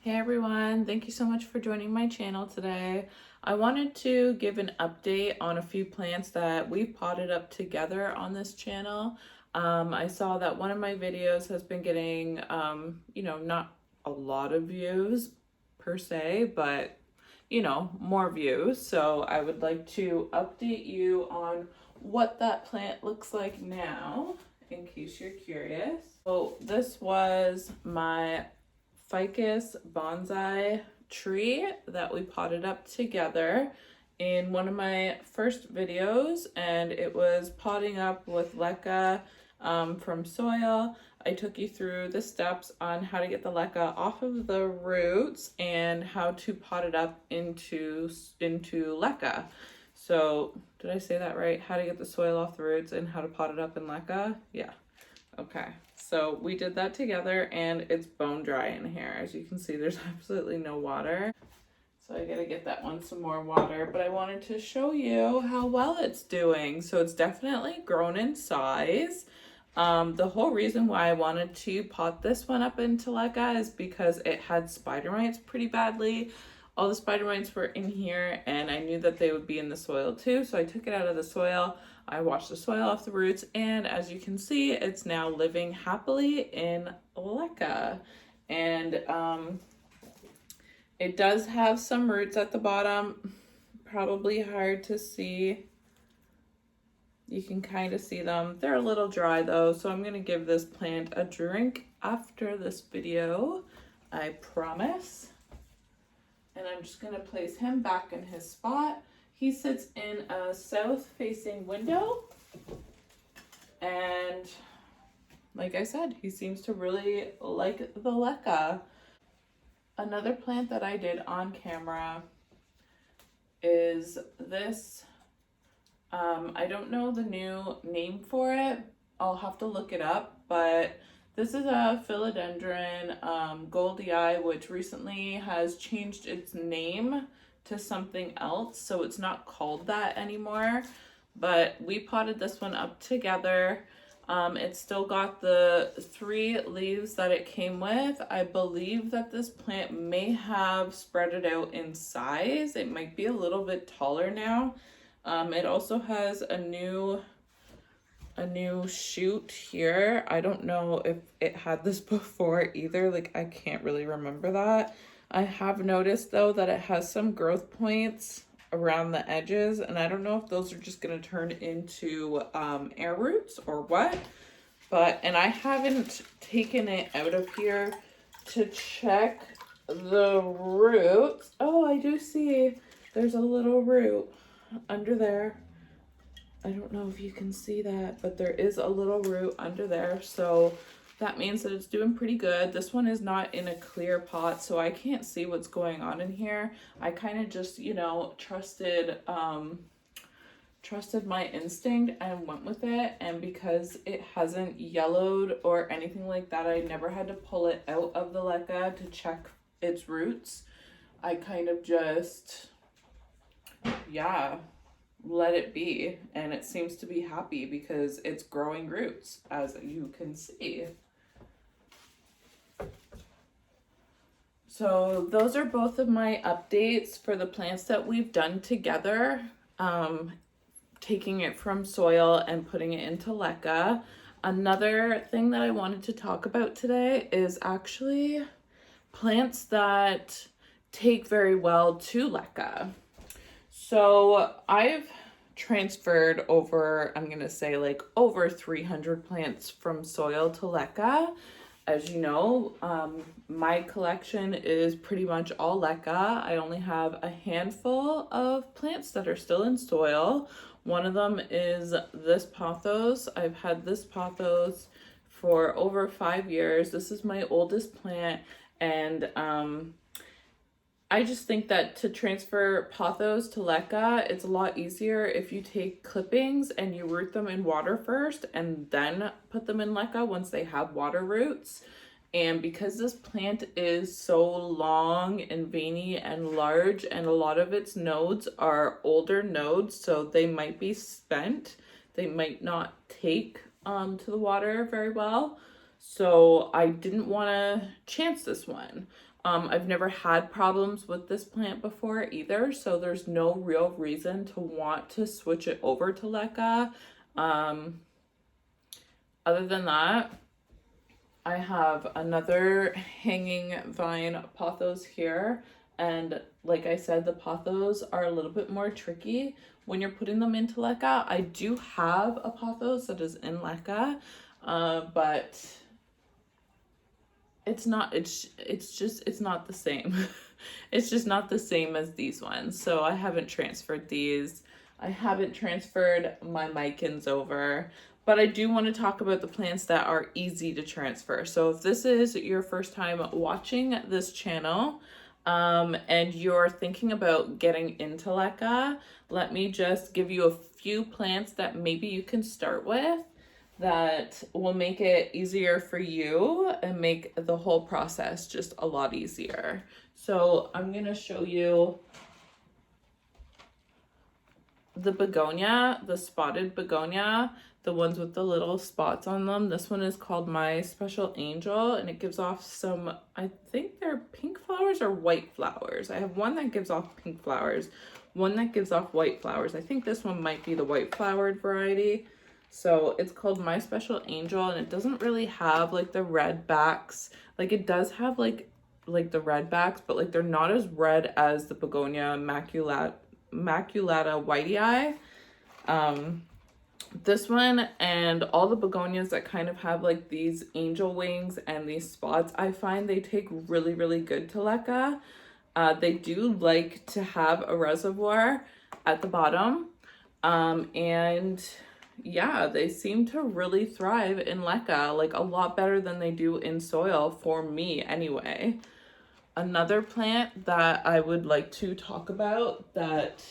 Hey everyone, thank you so much for joining my channel today. I wanted to give an update on a few plants that we've potted up together on this channel. I saw that one of my videos has been getting, not a lot of views per se, but more views. So I would like to update you on what that plant looks like now, in case you're curious. So this was my ficus bonsai tree that we potted up together in one of my first videos, and it was potting up with LECA from soil. I took you through the steps on how to get the LECA off of the roots and how to pot it up into LECA. So did I say that right? How to get the soil off the roots and how to pot it up in LECA? Yeah. Okay, so we did that together and it's bone dry in here. As you can see, there's absolutely no water. So I gotta get that one some more water, but I wanted to show you how well it's doing. So it's definitely grown in size. The whole reason why I wanted to pot this one up into LECA is because it had spider mites pretty badly. All the spider mites were in here and I knew that they would be in the soil too. So I took it out of the soil. I washed the soil off the roots, and as you can see, it's now living happily in LECA. And it does have some roots at the bottom, probably hard to see. You can kind of see them. They're a little dry though, so I'm gonna give this plant a drink after this video, I promise. And I'm just gonna place him back in his spot. He sits in a south-facing window, and like I said, he seems to really like the LECA. Another plant that I did on camera is this. I don't know the new name for it. I'll have to look it up, but this is a philodendron Goldie Eye, which recently has changed its name to something else, so it's not called that anymore. But we potted this one up together. It's still got the 3 leaves that it came with. I believe that this plant may have spread it out in size. It might be a little bit taller now. It also has a new shoot here. I don't know if it had this before either. Like, I can't really remember that. I have noticed though that it has some growth points around the edges, and I don't know if those are just going to turn into air roots or what. And I haven't taken it out of here to check the roots. Oh, I do see there's a little root under there. I don't know if you can see that, but there is a little root under there. So that means that it's doing pretty good. This one is not in a clear pot, so I can't see what's going on in here. I kind of just, trusted my instinct and went with it. And because it hasn't yellowed or anything like that, I never had to pull it out of the LECA to check its roots. I kind of just, let it be, and it seems to be happy because it's growing roots, as you can see. So those are both of my updates for the plants that we've done together, taking it from soil and putting it into LECA. Another thing that I wanted to talk about today is actually plants that take very well to LECA. So I've transferred over, I'm going to say like over 300 plants from soil to LECA. As you know, my collection is pretty much all LECA. I only have a handful of plants that are still in soil. One of them is this pothos. I've had this pothos for over 5 years. This is my oldest plant, and I just think that to transfer pothos to LECA, it's a lot easier if you take clippings and you root them in water first and then put them in LECA once they have water roots. And because this plant is so long and veiny and large, and a lot of its nodes are older nodes, so they might be spent, they might not take to the water very well. So I didn't want to chance this one. I've never had problems with this plant before either, so there's no real reason to want to switch it over to LECA. Um, Other than that, I have another hanging vine pothos here. And like I said, the pothos are a little bit more tricky when you're putting them into LECA. I do have a pothos that is in LECA, but it's not, it's not the same. It's just not the same as these ones. So I haven't transferred these. I haven't transferred my Micans over, but I do want to talk about the plants that are easy to transfer. So if this is your first time watching this channel, and you're thinking about getting into LECA, let me just give you a few plants that maybe you can start with that will make it easier for you and make the whole process just a lot easier. So I'm gonna show you the begonia, the spotted begonia, the ones with the little spots on them. This one is called My Special Angel, and it gives off some, I think they're pink flowers or white flowers. I have one that gives off pink flowers, one that gives off white flowers. I think this one might be the white flowered variety. So it's called My Special Angel, and it doesn't really have like the red backs. Like it does have like the red backs, but like they're not as red as the Begonia Maculata whitey. This one and all the begonias that kind of have like these angel wings and these spots, I find they take really, really good to LECA. They do like to have a reservoir at the bottom. And yeah, they seem to really thrive in LECA, like a lot better than they do in soil for me anyway. Another plant that I would like to talk about that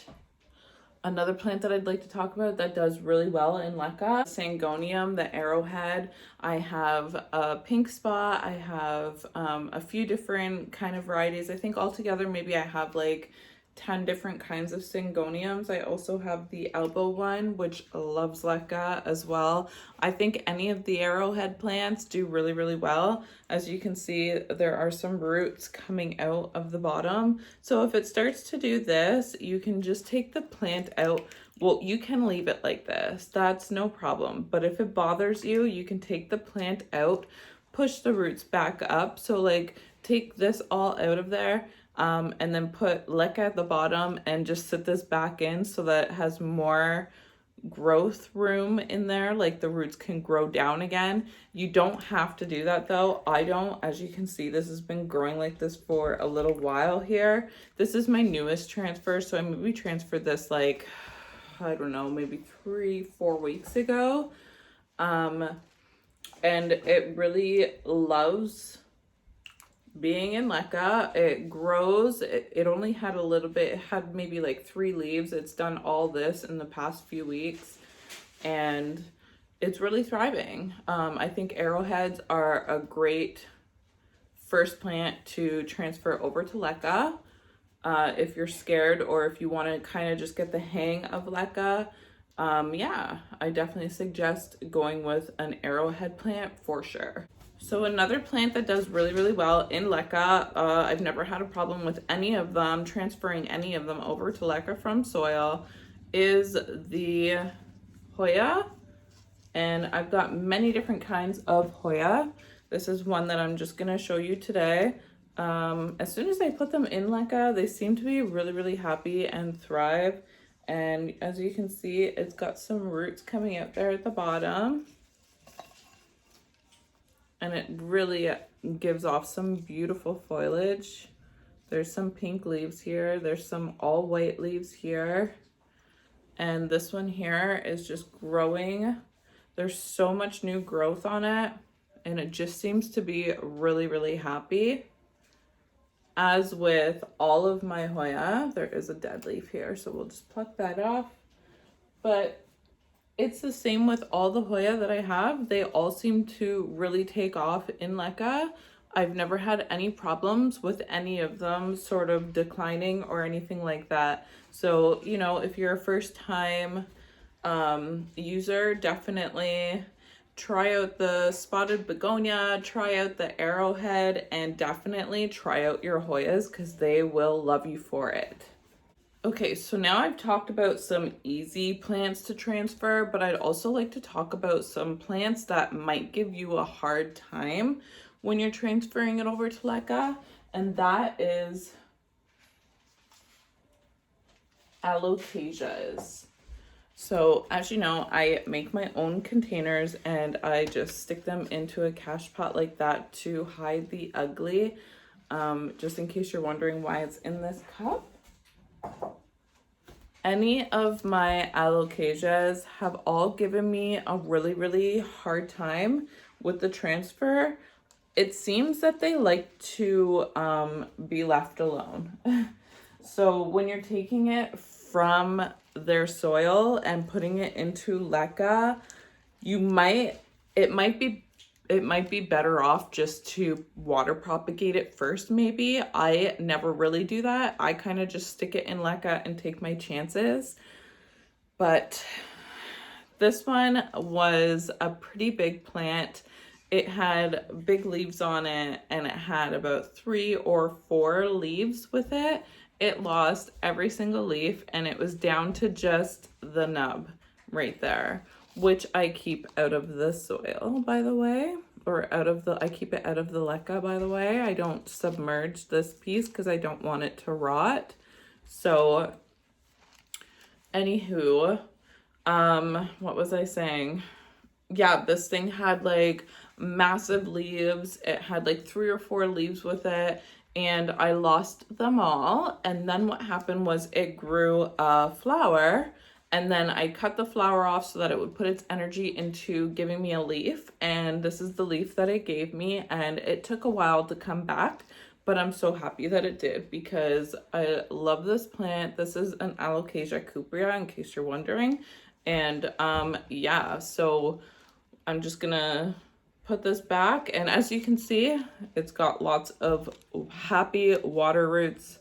does really well in LECA, Sangonium, the arrowhead. I have a pink spot. I have a few different kind of varieties. I think altogether maybe I have like 10 different kinds of Sangoniums. I also have the elbow one, which loves LECA as well. I think any of the arrowhead plants do really, really well. As you can see, there are some roots coming out of the bottom. So if it starts to do this, you can just take the plant out. Well, you can leave it like this. That's no problem. But if it bothers you, you can take the plant out, push the roots back up. So like take this all out of there. And then put LECA at the bottom and just sit this back in so that it has more growth room in there, like the roots can grow down again. You don't have to do that though. I don't. As you can see, this has been growing like this for a little while here. This is my newest transfer, so I maybe transferred this like, I don't know, maybe 3-4 weeks ago. And it really loves being in LECA. It grows. It only had a little bit. It had maybe like 3 leaves. It's done all this in the past few weeks, and it's really thriving. I think arrowheads are a great first plant to transfer over to LECA. If you're scared or if you want to kind of just get the hang of LECA, yeah, I definitely suggest going with an arrowhead plant for sure. So another plant that does really, really well in LECA, I've never had a problem with any of them, transferring any of them over to LECA from soil, is the Hoya. And I've got many different kinds of Hoya. This is one that I'm just gonna show you today. As soon as I put them in LECA, they seem to be really, really happy and thrive. And as you can see, it's got some roots coming out there at the bottom. And it really gives off some beautiful foliage. There's some pink leaves here. There's some all white leaves here. And this one here is just growing. There's so much new growth on it, and it just seems to be really, really happy. As with all of my Hoya, there is a dead leaf here, so we'll just pluck that off. But it's the same with all the Hoya that I have. They all seem to really take off in LECA. I've never had any problems with any of them sort of declining or anything like that. So, you know, if you're a first time user, definitely try out the spotted begonia, try out the arrowhead, and definitely try out your Hoyas because they will love you for it. Okay, so now I've talked about some easy plants to transfer, but I'd also like to talk about some plants that might give you a hard time when you're transferring it over to LECA, and that is alocasias. So as you know, I make my own containers and I just stick them into a cache pot like that to hide the ugly. Just in case you're wondering why it's in this cup. Any of my alocasias have all given me a really, really hard time with the transfer. It seems that they like to be left alone. So when you're taking it from their soil and putting it into LECA, it might be better off just to water propagate it first, maybe. I never really do that. I kind of just stick it in LECA and take my chances. But this one was a pretty big plant. It had big leaves on it and it had about 3 or 4 leaves with it. It lost every single leaf and it was down to just the nub right there, which I keep out of the soil, by the way, or I keep it out of the LECA, by the way. I don't submerge this piece because I don't want it to rot. So anywho, what was I saying? Yeah, this thing had like massive leaves. It had like 3 or 4 leaves with it, and I lost them all. And then what happened was it grew a flower, and then I cut the flower off so that it would put its energy into giving me a leaf. And this is the leaf that it gave me, and it took a while to come back, but I'm so happy that it did because I love this plant. This is an Alocasia cuprea, in case you're wondering. And yeah, so I'm just gonna put this back, and as you can see, it's got lots of happy water roots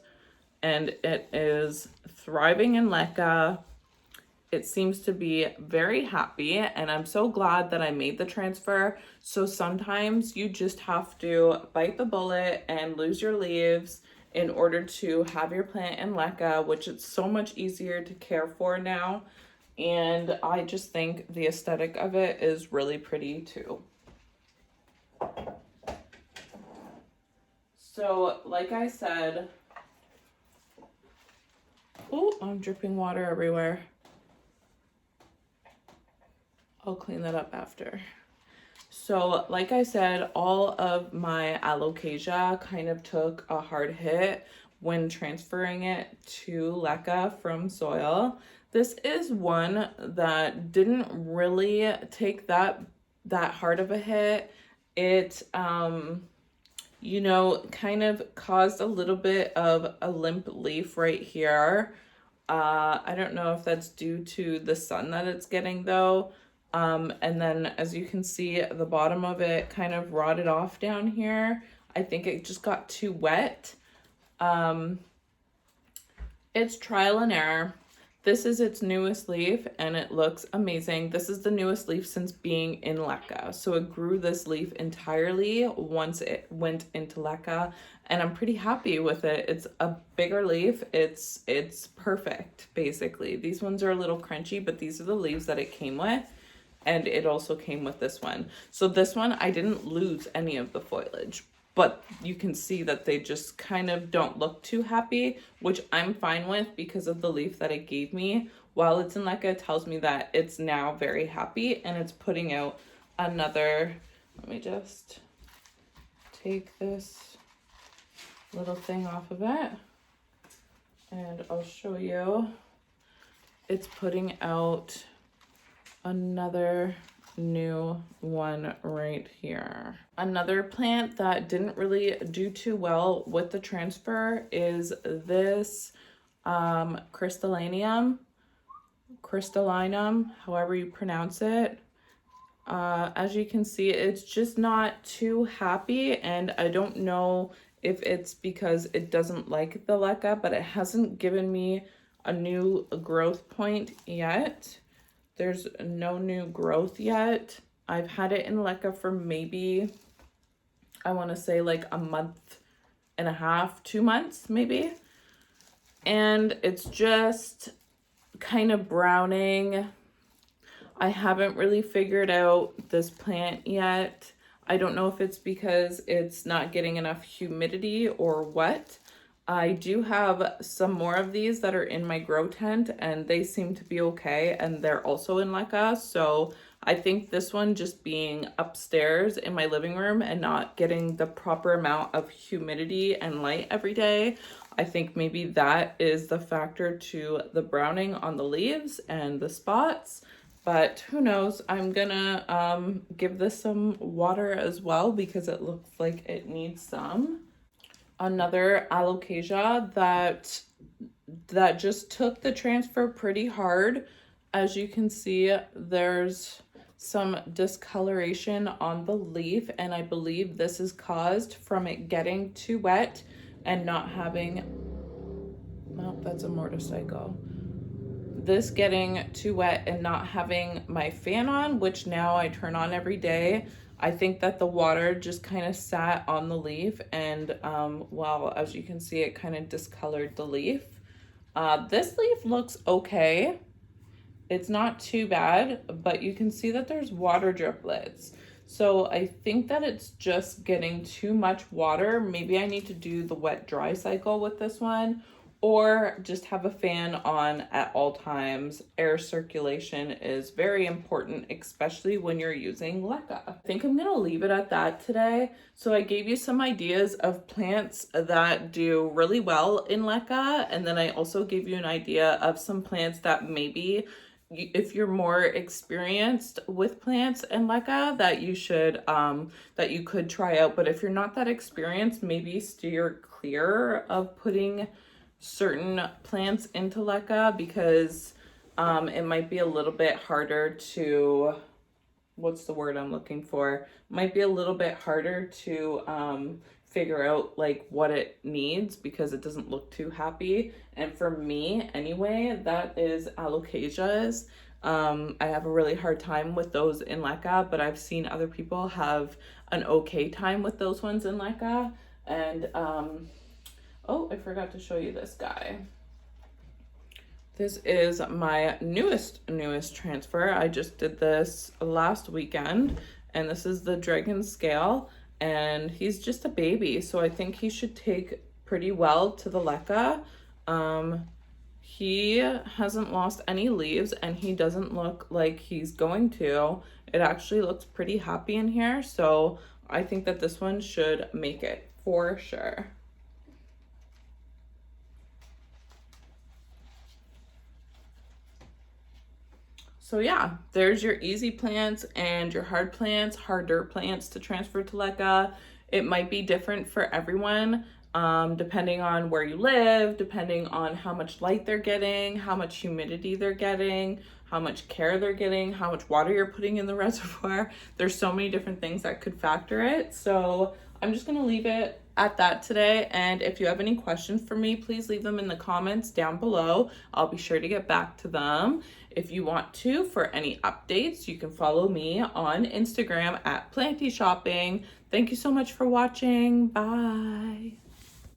and it is thriving in LECA. It seems to be very happy, and I'm so glad that I made the transfer. So sometimes you just have to bite the bullet and lose your leaves in order to have your plant in LECA, which is so much easier to care for now. And I just think the aesthetic of it is really pretty too. So like I said, oh, I'm dripping water everywhere. I'll clean that up after. So like I said, all of my alocasia kind of took a hard hit when transferring it to LECA from soil. This is one that didn't really take that hard of a hit. It you know, kind of caused a little bit of a limp leaf right here. I don't know if that's due to the sun that it's getting though. And then as you can see, the bottom of it kind of rotted off down here. I think it just got too wet. It's trial and error. This is its newest leaf and it looks amazing. This is the newest leaf since being in LECA. So it grew this leaf entirely once it went into LECA, and I'm pretty happy with it. It's a bigger leaf. It's perfect, basically. These ones are a little crunchy, but these are the leaves that it came with. And it also came with this one. So this one, I didn't lose any of the foliage, but you can see that they just kind of don't look too happy, which I'm fine with because of the leaf that it gave me. While it's in LECA, it tells me that it's now very happy and it's putting out another. Let me just take this little thing off of it and I'll show you. It's putting out another new one right here. Another plant that didn't really do too well with the transfer is this crystallinum, however you pronounce it. As you can see, it's just not too happy, and I don't know if it's because it doesn't like the LECA, but it hasn't given me a new growth point yet. There's no new growth yet. I've had it in LECA for maybe, I want to say like a month and a half, 2 months maybe. And it's just kind of browning. I haven't really figured out this plant yet. I don't know if it's because it's not getting enough humidity or what. I do have some more of these that are in my grow tent and they seem to be okay, and they're also in LECA. So I think this one just being upstairs in my living room and not getting the proper amount of humidity and light every day, I think maybe that is the factor to the browning on the leaves and the spots. But who knows? I'm gonna give this some water as well because it looks like it needs some. Another alocasia that just took the transfer pretty hard. As you can see, there's some discoloration on the leaf, and I believe this is caused from it getting too wet and not having, no, that's a motorcycle. This getting too wet and not having my fan on, which now I turn on every day. I think that the water just kind of sat on the leaf and well, as you can see, it kind of discolored the leaf. This leaf looks okay. It's not too bad, but you can see that there's water driplets. So I think that it's just getting too much water. Maybe I need to do the wet dry cycle with this one, or just have a fan on at all times. Air circulation is very important, especially when you're using LECA. I think I'm gonna leave it at that today. So I gave you some ideas of plants that do really well in LECA, and then I also gave you an idea of some plants that maybe, if you're more experienced with plants and LECA, that you should that you could try out. But if you're not that experienced, maybe steer clear of putting certain plants into LECA because it might be a little bit harder to, what's the word I'm looking for? Might be a little bit harder to figure out like what it needs because it doesn't look too happy. And for me anyway, that is alocasias. I have a really hard time with those in LECA, but I've seen other people have an okay time with those ones in LECA. And oh, I forgot to show you this guy. This is my newest transfer. I just did this last weekend, and this is the dragon scale, and he's just a baby, so I think he should take pretty well to the LECA. He hasn't lost any leaves, and he doesn't look like he's going to. It actually looks pretty happy in here, so I think that this one should make it for sure. So yeah, there's your easy plants and your hard plants, harder plants to transfer to LECA. It might be different for everyone, depending on where you live, depending on how much light they're getting, how much humidity they're getting, how much care they're getting, how much water you're putting in the reservoir. There's so many different things that could factor it. So I'm just gonna leave it at that today. And if you have any questions for me, please leave them in the comments down below. I'll be sure to get back to them. If you want to, for any updates, you can follow me on Instagram at Planty Shopping. Thank you so much for watching. Bye.